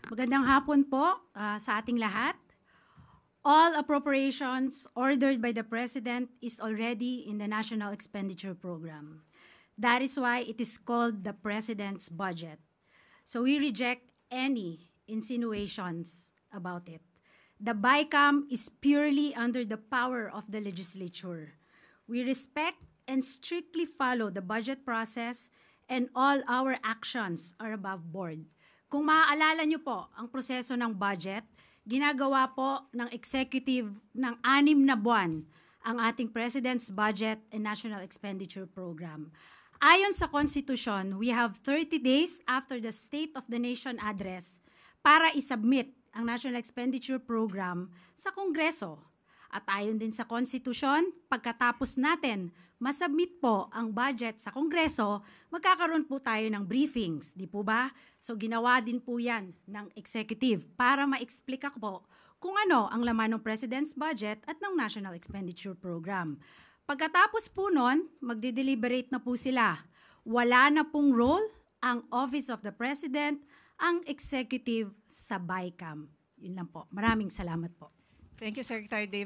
Magandang hapon po sa ating lahat. All appropriations ordered by the President is already in the National Expenditure Program. That is why it is called the President's Budget. So we reject any insinuations about it. The BICAM is purely under the power of the legislature. We respect and strictly follow the budget process, and all our actions are above board. Kung maaalala niyo po ang proseso ng budget, ginagawa po ng executive ng 6 na buwan ang ating President's Budget and National Expenditure Program. Ayon sa Constitution, we have 30 days after the State of the Nation Address para isubmit ang National Expenditure Program sa Kongreso. At ayon din sa Constitution, pagkatapos natin masubmit po ang budget sa Kongreso, magkakaroon po tayo ng briefings, di po ba? So ginawa din po yan ng executive para ma-explica po kung ano ang laman ng President's Budget at ng National Expenditure Program. Pagkatapos po nun, magde-deliberate na po sila. Wala na pong role ang Office of the President, ang executive sa BICAM. Yun lang po. Maraming salamat po. Thank you, Secretary Dave.